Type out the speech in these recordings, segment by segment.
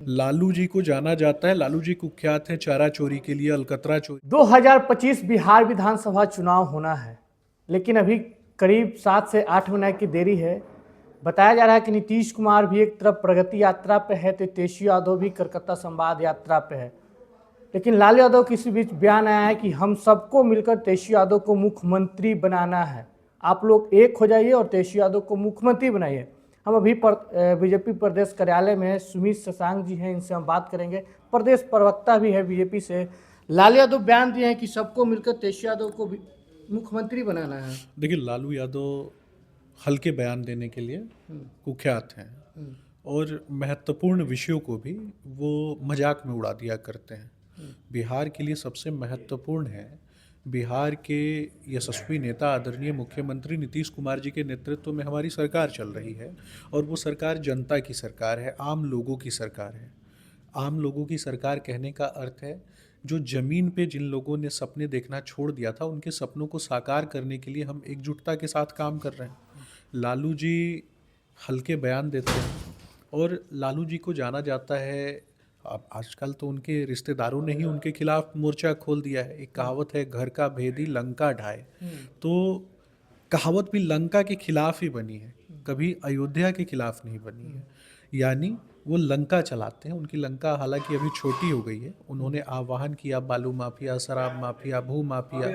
लालू जी को जाना जाता है, लालू जी कुख्यात है चारा चोरी के लिए, अलकतरा चोरी। 2025 बिहार विधानसभा चुनाव होना है, लेकिन अभी करीब 7 से 8 महीने की देरी है। बताया जा रहा है कि नीतीश कुमार भी एक तरफ प्रगति यात्रा पे है तो तेजस्वी यादव भी कोलकाता संवाद यात्रा पे है। लेकिन लालू यादव के इसी बीच बयान आया है कि हम सबको मिलकर तेजस्वी यादव को मुख्यमंत्री बनाना है। आप लोग एक हो जाइए और तेजस्वी यादव को मुख्यमंत्री बनाइए। हम अभी बीजेपी प्रदेश कार्यालय में सुमित शशांक जी हैं, इनसे हम बात करेंगे। प्रदेश प्रवक्ता भी है बीजेपी से। लालू यादव बयान दिए हैं कि सबको मिलकर तेजस्वी यादव को मुख्यमंत्री बनाना है। देखिए, लालू यादव हल्के बयान देने के लिए कुख्यात हैं और महत्वपूर्ण विषयों को भी वो मजाक में उड़ा दिया करते हैं। बिहार के लिए सबसे महत्वपूर्ण है, बिहार के यशस्वी नेता आदरणीय मुख्यमंत्री नीतीश कुमार जी के नेतृत्व में हमारी सरकार चल रही है और वो सरकार जनता की सरकार है, आम लोगों की सरकार है। आम लोगों की सरकार कहने का अर्थ है जो ज़मीन पे जिन लोगों ने सपने देखना छोड़ दिया था, उनके सपनों को साकार करने के लिए हम एकजुटता के साथ काम कर रहे हैं। लालू जी हल्के बयान देते हैं और लालू जी को जाना जाता है। अब आजकल तो उनके रिश्तेदारों ने ही उनके खिलाफ मोर्चा खोल दिया है। एक कहावत है, घर का भेदी लंका ढाए। तो कहावत भी लंका के खिलाफ ही बनी है, कभी अयोध्या के खिलाफ नहीं बनी है। यानी वो लंका चलाते हैं। उनकी लंका हालांकि अभी छोटी हो गई है। उन्होंने आह्वान किया बालू माफिया, शराब माफिया, भू माफिया,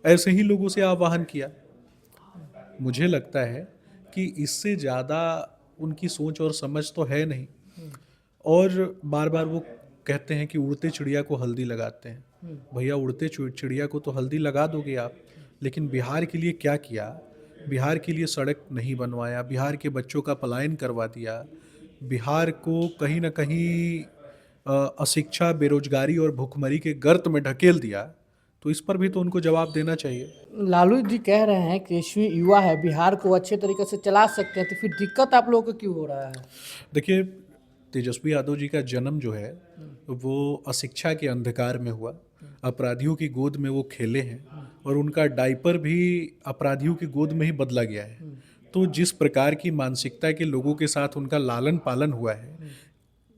ऐसे ही लोगों से आह्वान किया। मुझे लगता है कि इससे ज़्यादा उनकी सोच और समझ तो है नहीं। और बार बार वो कहते हैं कि उड़ते चिड़िया को हल्दी लगाते हैं। भैया, उड़ते चिड़िया को तो हल्दी लगा दोगे आप, लेकिन बिहार के लिए क्या किया? बिहार के लिए सड़क नहीं बनवाया, बिहार के बच्चों का पलायन करवा दिया, बिहार को कहीं ना कहीं अशिक्षा, बेरोजगारी और भुखमरी के गर्त में ढकेल दिया। तो इस पर भी तो उनको जवाब देना चाहिए। लालू जी कह रहे हैं कि तेजस्वी युवा है, बिहार को अच्छे तरीके से चला सकते हैं, तो फिर दिक्कत आप लोगों को क्यों हो रहा है? देखिए, तेजस्वी यादव जी का जन्म जो है वो अशिक्षा के अंधकार में हुआ। अपराधियों की गोद में वो खेले हैं और उनका डायपर भी अपराधियों की गोद में ही बदला गया है। तो जिस प्रकार की मानसिकता के लोगों के साथ उनका लालन पालन हुआ है,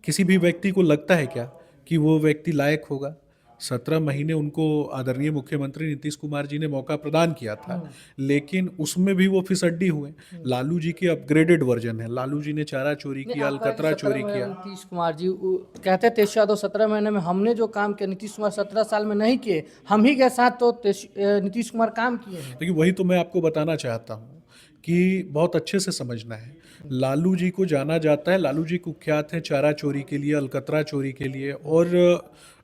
किसी भी व्यक्ति को लगता है क्या कि वो व्यक्ति लायक होगा? 17 महीने उनको आदरणीय मुख्यमंत्री नीतीश कुमार जी ने मौका प्रदान किया था, लेकिन उसमें भी वो फिसड्डी हुए। लालू जी के अपग्रेडेड वर्जन है। लालू जी ने चारा चोरी किया, अलकतरा चोरी किया। नीतीश कुमार जी कहते हैं तेजस्वी यादव 17 महीने में हमने जो काम किया नीतीश कुमार 17 साल में नहीं किए। हम ही के साथ तो नीतीश कुमार काम किए हैं। देखिए, वही तो मैं आपको बताना चाहता हूँ कि बहुत अच्छे से समझना है। लालू जी को जाना जाता है, लालू जी कुख्यात हैं चारा चोरी के लिए, अलकतरा चोरी के लिए और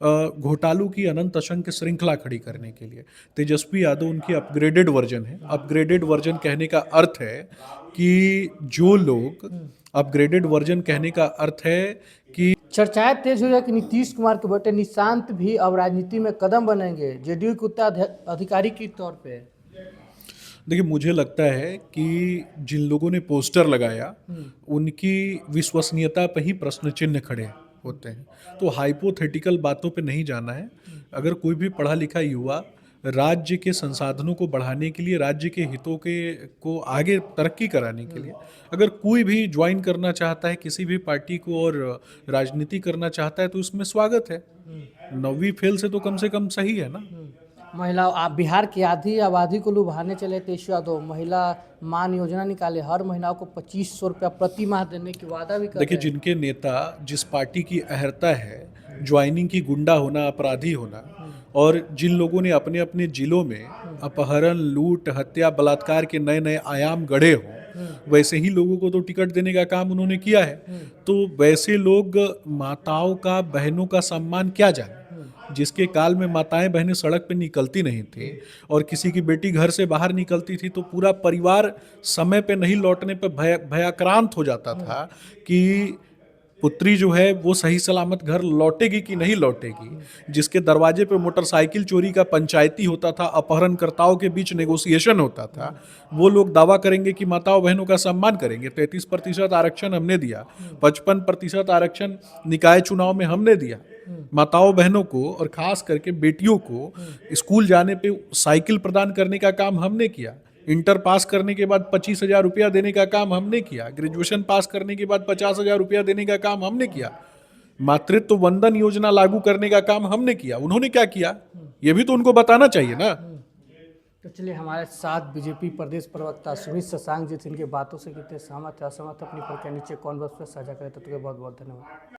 घोटालों की अनंत असंख्य श्रृंखला खड़ी करने के लिए। तेजस्वी यादव उनकी अपग्रेडेड वर्जन है। अपग्रेडेड वर्जन कहने का अर्थ है कि जो लोग अपग्रेडेड वर्जन कहने का अर्थ है कि चर्चाएं तेज हो गई कि नीतीश कुमार के बेटे निशांत भी अब राजनीति में कदम बनेंगे, जेडीयू के उत्तराधिकारी के तौर पे। देखिए, मुझे लगता है कि जिन लोगों ने पोस्टर लगाया उनकी विश्वसनीयता पे ही प्रश्न चिन्ह खड़े होते हैं। तो हाइपोथेटिकल बातों पे नहीं जाना है। अगर कोई भी पढ़ा लिखा युवा राज्य के संसाधनों को बढ़ाने के लिए, राज्य के हितों के को आगे तरक्की कराने के लिए अगर कोई भी ज्वाइन करना चाहता है किसी भी पार्टी को और राजनीति करना चाहता है, तो इसमें स्वागत है। 9वीं फेल से तो कम से कम सही है ना। महिला आप बिहार की आधी आबादी को लुभाने चले तेजस्वी यादव, महिला मान योजना निकाले, हर महिला को 2500 रुपया प्रति माह देने की वादा भी कर देखिए, रहे हैं। जिनके नेता जिस पार्टी की अहर्ता है ज्वाइनिंग की, गुंडा होना, अपराधी होना, और जिन लोगों ने अपने अपने जिलों में अपहरण, लूट, हत्या, बलात्कार के नए नए आयाम गढ़े हों, वैसे ही लोगों को तो टिकट देने का काम उन्होंने किया है। तो वैसे लोग माताओं का, बहनों का सम्मान क्या जाने? जिसके काल में माताएं बहनें सड़क पे निकलती नहीं थी और किसी की बेटी घर से बाहर निकलती थी तो पूरा परिवार समय पे नहीं लौटने पे भयाक्रांत हो जाता था कि पुत्री जो है वो सही सलामत घर लौटेगी कि नहीं लौटेगी। जिसके दरवाजे पे मोटरसाइकिल चोरी का पंचायती होता था, अपहरणकर्ताओं के बीच नेगोशिएशन होता था, वो लोग दावा करेंगे कि माताओं बहनों का सम्मान करेंगे। 33% आरक्षण हमने दिया, 55% आरक्षण निकाय चुनाव में हमने दिया। माताओं बहनों को और खास करके बेटियों को स्कूल जाने पे साइकिल प्रदान करने का काम हमने किया। इंटर पास करने के बाद 25,000 रुपया देने का काम हमने किया। ग्रेजुएशन पास करने के बाद 50,000 रुपया देने का काम हमने किया। मातृत्व वंदन योजना लागू करने का काम हमने किया, उन्होंने क्या किया ये भी तो उनको बताना चाहिए ना। तो चलिए, हमारे साथ बीजेपी प्रदेश प्रवक्ता सुमित शशांक जी थे, इनकी बातों से कितने सहमत है असहमत अपनी प्रतिक्रिया नीचे कमेंट बॉक्स में साझा करें। तो बहुत बहुत धन्यवाद।